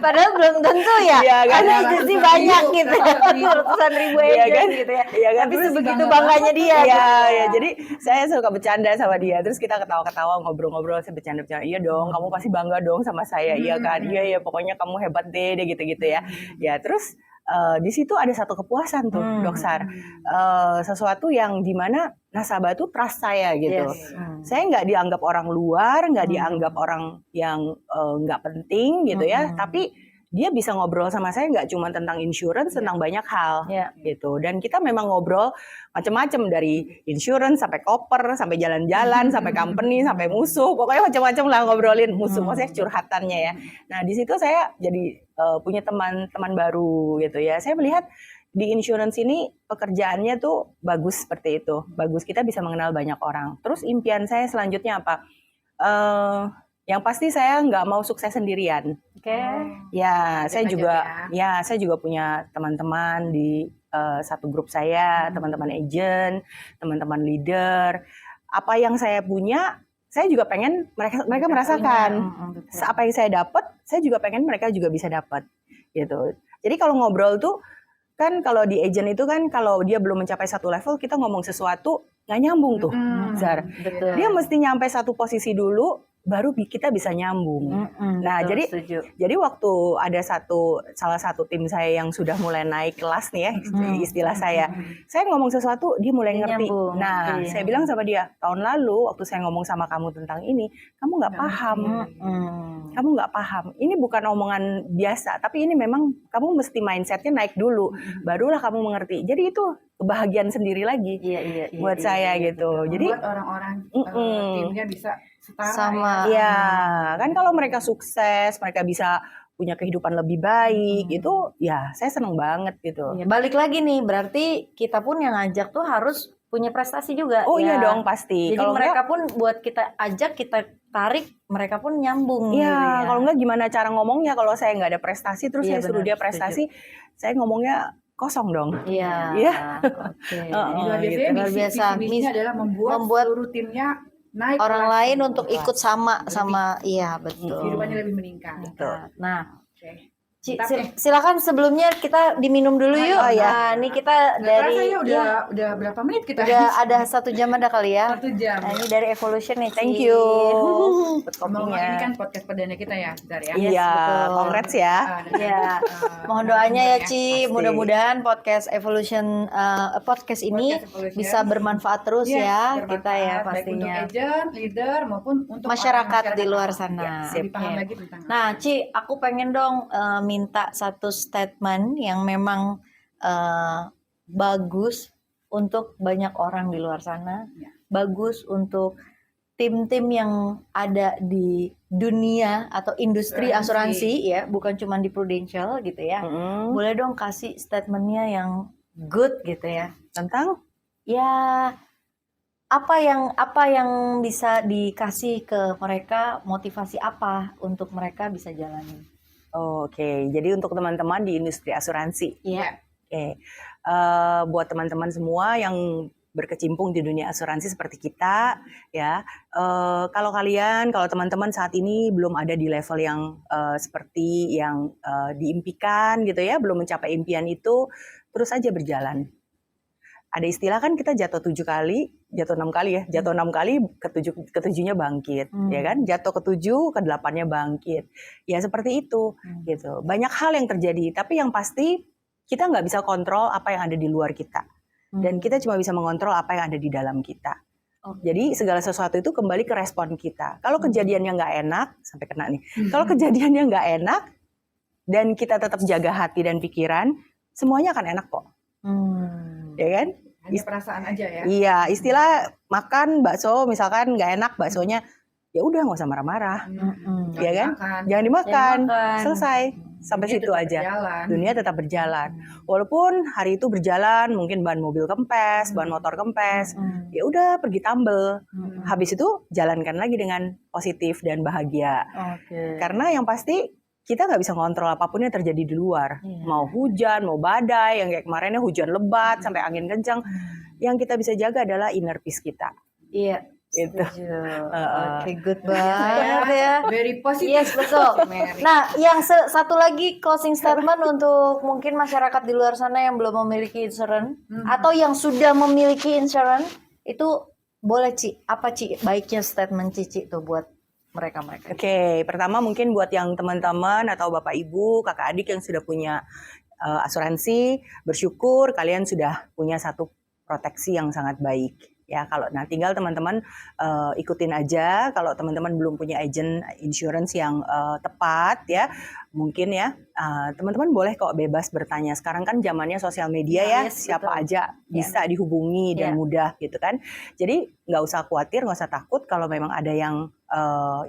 padahal belum tentu ya. Iya kan? Karena agensi banyak gitu ya. Ratusan ribu Iya agent kan? gitu ya. Iya kan? Tapi Terus sebegitu bangganya dia. Iya, gitu. ya. Jadi saya suka bercanda sama dia. Terus kita ketawa-ketawa, ngobrol-ngobrol, saya bercanda-bercanda. Iya dong, kamu pasti bangga dong sama saya. Iya kan? Iya, pokoknya kamu hebat deh, gitu-gitu ya. Ya, terus di situ ada satu kepuasan tuh, Doksar. Sesuatu yang dimana nasabah tuh trust saya gitu. Yes. Saya nggak dianggap orang luar, nggak dianggap orang yang nggak penting gitu ya. Tapi dia bisa ngobrol sama saya nggak cuma tentang insurance, tentang banyak hal gitu. Dan kita memang ngobrol macam-macam, dari insurance sampai koper, sampai jalan-jalan, sampai company, sampai musuh. Pokoknya macam-macam lah ngobrolin musuh, maksudnya curhatannya ya. Nah di situ saya jadi punya teman-teman baru gitu ya. Saya melihat di insurance ini pekerjaannya tuh bagus seperti itu. Bagus, kita bisa mengenal banyak orang. Terus impian saya selanjutnya apa? Yang pasti saya nggak mau sukses sendirian. Oke. Ya, saya juga punya teman-teman di satu grup saya, teman-teman agent, teman-teman leader. Apa yang saya punya, saya juga pengen mereka merasakan. Apa yang saya dapat, saya juga pengen mereka juga bisa dapat. Gitu. Jadi kalau ngobrol tuh kan, kalau di agent itu kan, kalau dia belum mencapai satu level, kita ngomong sesuatu nggak nyambung tuh, Zar. Betul. Dia mesti nyampe satu posisi dulu, baru kita bisa nyambung. Nah, betul, jadi waktu ada salah satu tim saya yang sudah mulai naik kelas nih ya, istilah saya ngomong sesuatu, dia mulai ngerti. Nyambung. Nah, saya bilang sama dia, tahun lalu waktu saya ngomong sama kamu tentang ini, kamu nggak paham. Kamu nggak paham. Ini bukan omongan biasa, tapi ini memang kamu mesti mindsetnya naik dulu, barulah kamu mengerti. Jadi itu kebahagiaan sendiri lagi buat saya gitu. Jadi buat orang-orang timnya bisa setara sama. Ya, kan kalau mereka sukses, mereka bisa punya kehidupan lebih baik, itu ya saya seneng banget gitu. Ya, balik lagi nih, berarti kita pun yang ngajak tuh harus punya prestasi juga. Oh ya. iya dong, pasti. Jadi Kalau mereka pun buat kita ajak, kita tarik, mereka pun nyambung. Iya, gitu ya. kalau enggak gimana cara ngomongnya? Kalau saya nggak ada prestasi, terus saya suruh dia benar, prestasi, saya ngomongnya kosong dong. Iya. Iya. Oke. Luar biasa. Misinya adalah membuat seluruh timnya naik orang kelas. lain untuk ikut sama, iya betul. Kehidupannya lebih meningkat. Nah, Oke. Ci, silakan sebelumnya kita diminum dulu yuk. Oh, ya. Nah, ini kita dari udah berapa menit kita? udah ada 1 jam ada kali ya. 1 jam. Nah, ini dari Evolution nih. Ci. Thank you. Buat Ngomong kopinya. ini kan podcast perdana kita ya, Zar ya. Iya, betul. congrats ya. Ya, mohon doanya ya Ci, mudah-mudahan podcast Evolution podcast ini Podcast Evolution bisa bermanfaat terus ya kita ya baik untuk pastinya. agent, leader maupun untuk Masyarakat di luar awam. sana. Lebih paham Oke. lagi tentang Nah, Ci, aku pengen dong minta satu statement yang memang bagus untuk banyak orang di luar sana, Ya. bagus untuk tim-tim yang ada di dunia atau industri asuransi ya, bukan cuma di Prudential gitu ya. Boleh dong kasih statementnya yang good gitu ya. Tentang Ya, apa yang bisa dikasih ke mereka, motivasi apa untuk mereka bisa jalanin? Oke, jadi untuk teman-teman di industri asuransi. Iya. Oke, buat teman-teman semua yang berkecimpung di dunia asuransi seperti kita, ya. Kalau teman-teman saat ini belum ada di level yang seperti yang diimpikan gitu ya, belum mencapai impian itu, terus aja berjalan. Ada istilah kan, kita jatuh 6 kali ya, jatuh 6 kali, ketujuhnya bangkit, ya kan? Jatuh ke-7, ke-8-nya bangkit. Ya seperti itu, gitu. Banyak hal yang terjadi, tapi yang pasti kita nggak bisa kontrol apa yang ada di luar kita. Dan kita cuma bisa mengontrol apa yang ada di dalam kita. Jadi segala sesuatu itu kembali ke respon kita. Kalau kejadiannya nggak enak, sampai kena nih. Kalau kejadiannya nggak enak, dan kita tetap jaga hati dan pikiran, semuanya akan enak kok. Ya kan? hanya perasaan aja ya. Iya, istilah makan bakso misalkan nggak enak baksonya, ya udah nggak usah marah-marah, ya kan? Makan. Jangan dimakan, makan. selesai. Sampai Dunia situ tetap aja. berjalan. Dunia tetap berjalan. Walaupun hari itu berjalan, mungkin ban mobil kempes, ban motor kempes, ya udah pergi tambel. Habis itu jalankan lagi dengan positif dan bahagia. Oke. Karena yang pasti kita nggak bisa ngontrol apapun yang terjadi di luar. Iya. Mau hujan, mau badai, yang kayak kemarinnya hujan lebat sampai angin kencang. Yang kita bisa jaga adalah inner peace kita. Iya. Gitu. Setuju. Oke, good banget Saya ya. very positif. Yes, betul. Mary. Nah, yang satu lagi closing statement untuk mungkin masyarakat di luar sana yang belum memiliki insurance atau yang sudah memiliki insurance, itu boleh Ci. Apa Ci baiknya statement Cici tuh buat mereka-mereka? Oke, pertama mungkin buat yang teman-teman atau bapak ibu, kakak adik yang sudah punya asuransi, bersyukur kalian sudah punya satu proteksi yang sangat baik. Ya, kalau tinggal teman-teman ikutin aja. Kalau teman-teman belum punya agent insurance yang tepat ya, mungkin ya teman-teman boleh kok bebas bertanya. Sekarang kan zamannya sosial media ya, Yes, siapa betul. aja bisa dihubungi dan mudah gitu kan. Jadi nggak usah khawatir, nggak usah takut kalau memang ada yang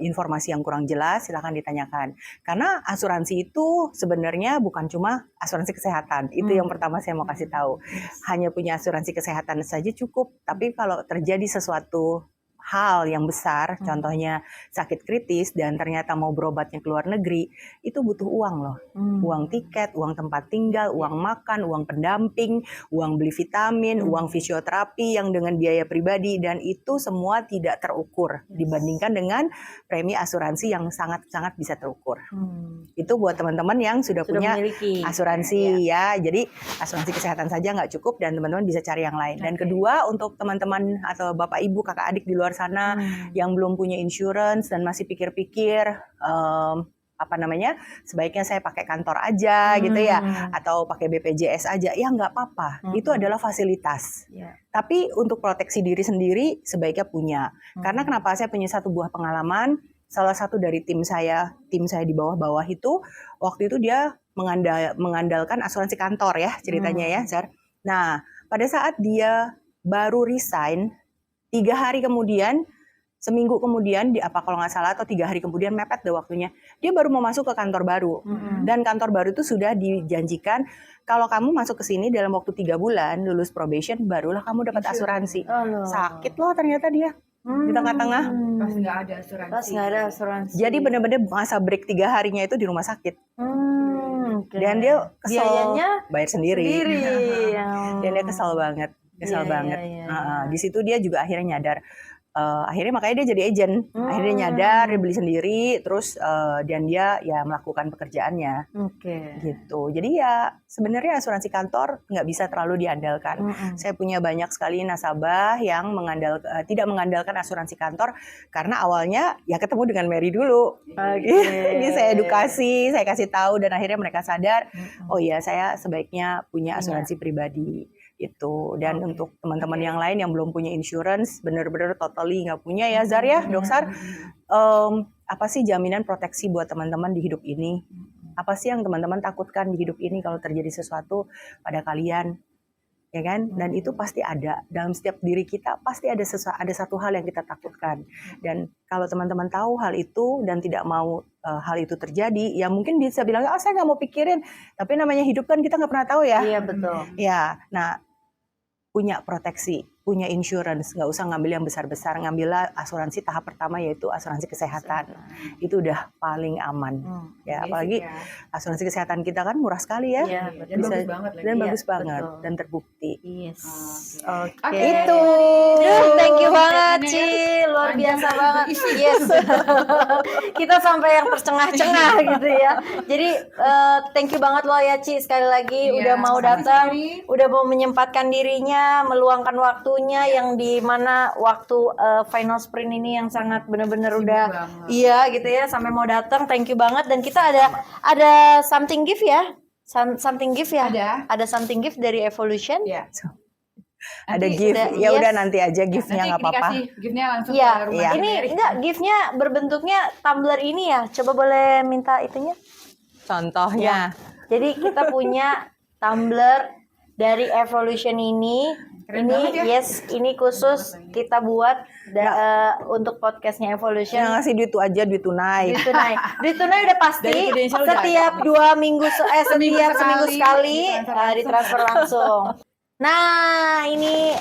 informasi yang kurang jelas, silakan ditanyakan. Karena asuransi itu sebenarnya bukan cuma asuransi kesehatan. Itu yang pertama saya mau kasih tahu. Hanya punya asuransi kesehatan saja cukup. Tapi kalau terjadi sesuatu hal yang besar, contohnya sakit kritis dan ternyata mau berobatnya ke luar negeri, itu butuh uang loh. Uang tiket, uang tempat tinggal, uang makan, uang pendamping, uang beli vitamin, uang fisioterapi yang dengan biaya pribadi, dan itu semua tidak terukur dibandingkan dengan premi asuransi yang sangat-sangat bisa terukur. Itu buat teman-teman yang sudah punya memiliki asuransi ya. Jadi asuransi kesehatan saja nggak cukup dan teman-teman bisa cari yang lain. Dan kedua, untuk teman-teman atau bapak ibu kakak adik di luar sana yang belum punya insurance dan masih pikir-pikir sebaiknya saya pakai kantor aja gitu ya, atau pakai BPJS aja, ya nggak apa-apa. Itu adalah fasilitas. Tapi untuk proteksi diri sendiri sebaiknya punya. Karena kenapa saya punya satu buah pengalaman, salah satu dari tim saya di bawah-bawah itu, waktu itu dia mengandalkan asuransi kantor ya ceritanya ya, Zar. Nah, pada saat dia baru resign, 3 hari kemudian, seminggu kemudian, kalau nggak salah, atau 3 hari kemudian, mepet deh waktunya, dia baru mau masuk ke kantor baru. Dan kantor baru itu sudah dijanjikan, kalau kamu masuk ke sini dalam waktu 3 bulan, lulus probation, barulah kamu dapat asuransi. Sakit loh ternyata dia. Di tengah-tengah. Pas nggak ada asuransi. Pas nggak ada asuransi. Jadi benar-benar masa break 3 harinya itu di rumah sakit. Dan dia kesel, biayanya bayar sendiri. Dan dia kesel banget. Di situ dia juga akhirnya nyadar. Akhirnya makanya dia jadi agent. Akhirnya dia nyadar, dia beli sendiri, terus dan dia ya melakukan pekerjaannya. Gitu. Jadi ya sebenarnya asuransi kantor nggak bisa terlalu diandalkan. Saya punya banyak sekali nasabah yang tidak mengandalkan asuransi kantor karena awalnya ya ketemu dengan Mary dulu. Jadi saya edukasi, saya kasih tahu, dan akhirnya mereka sadar, oh ya saya sebaiknya punya asuransi pribadi. Itu. Dan untuk teman-teman yang lain yang belum punya insurance, benar-benar totally nggak punya ya, Zar ya, Doksar. Apa sih jaminan proteksi buat teman-teman di hidup ini? Apa sih yang teman-teman takutkan di hidup ini kalau terjadi sesuatu pada kalian? Ya kan? Dan itu pasti ada dalam setiap diri kita, pasti ada satu hal yang kita takutkan. Dan kalau teman-teman tahu hal itu dan tidak mau hal itu terjadi, ya mungkin bisa bilang, saya nggak mau pikirin. Tapi namanya hidup kan kita nggak pernah tahu ya. Iya betul. Ya, nah punya proteksi, punya insurance, nggak usah ngambil yang besar-besar, ngambillah asuransi tahap pertama yaitu asuransi kesehatan. Itu udah paling aman. Ya, apalagi asuransi kesehatan kita kan murah sekali ya. Dan bagus banget lagi. Dan bagus Iya, banget betul. dan terbukti. Yes. Oke. Itu. Thank you banget Ci, luar biasa banget. Yes. Kita sampai yang tercengah-cengah gitu ya. Jadi thank you banget loh ya Ci, sekali lagi udah mau datang, udah mau menyempatkan dirinya, meluangkan waktunya yang di mana waktu final sprint ini yang sangat benar-benar udah iya gitu ya, sampai mau datang. Thank you banget. Dan kita ada something gift ya. Something gift ya. Ada something gift dari Evolution. Iya. Ada gift, ya udah nanti aja giftnya nggak apa-apa. Nanti dikasih giftnya langsung Iya, ke rumah. ini enggak giftnya berbentuknya tumbler ini ya. Coba boleh minta itunya? Contohnya. Jadi kita punya tumbler dari Evolution ini. Keren Ini banget ya. yes, ini khusus kita buat untuk podcastnya Evolution. Yang ngasih duit tuh aja, duit tunai. Duit tunai udah pasti. Dari Prudential udah Setiap ada. 2 minggu setiap seminggu sekali ditransfer ditransfer langsung. Nah, ini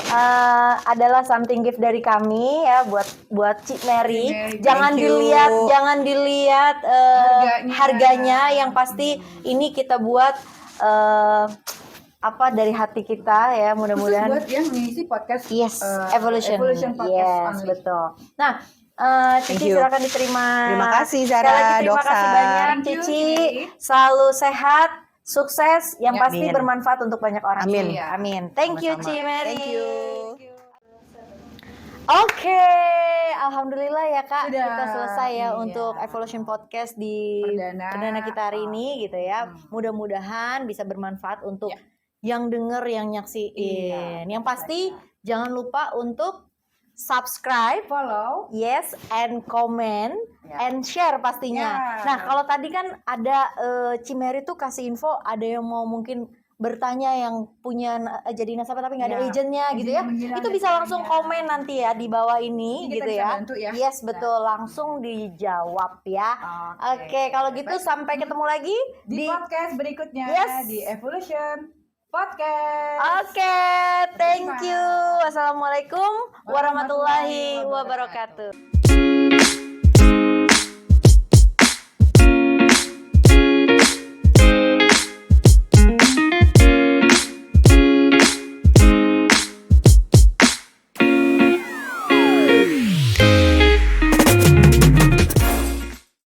adalah something gift dari kami ya buat Cik Mary. Mary, Jangan thank you. dilihat harganya. Yang pasti ini kita buat dari hati kita ya, Khusus mudah-mudahan. buat yang mengisi podcast Yes, Evolution. Podcast Yes, only. betul. Nah, Thank Cici you. silakan diterima. Terima kasih, Zara, Sekali lagi terima Doksa. kasih banyak Thank you, Cici. Cici. Selalu sehat, sukses, yang Ya, pasti amin. bermanfaat untuk banyak orang. Amin. Iya. Amin. Thank you, Sama-sama. Ci Mary. Thank you. Oke, alhamdulillah ya Kak, Sudah, kita selesai ya iya. untuk Evolution Podcast di perdana kita hari ini gitu ya. Mudah-mudahan bisa bermanfaat untuk yang denger, yang nyaksiin. Yang pasti jangan lupa untuk subscribe, Follow. yes, and comment, and share pastinya. Ya. Nah, kalau tadi kan ada Cimeri tuh kasih info, ada yang mau mungkin bertanya yang punya jadi nasabah tapi nggak ada Ya, agentnya gitu ya. izin Itu menghilang bisa langsung dan komen nanti ya di bawah ini Jadi kita gitu bisa ya. bantu ya. Yes, betul, langsung dijawab ya. Oke, kalau gitu Baik. sampai ketemu lagi Di podcast berikutnya Yes. di Evolution Podcast. Oke, thank you. Wassalamualaikum warahmatullahi wabarakatuh.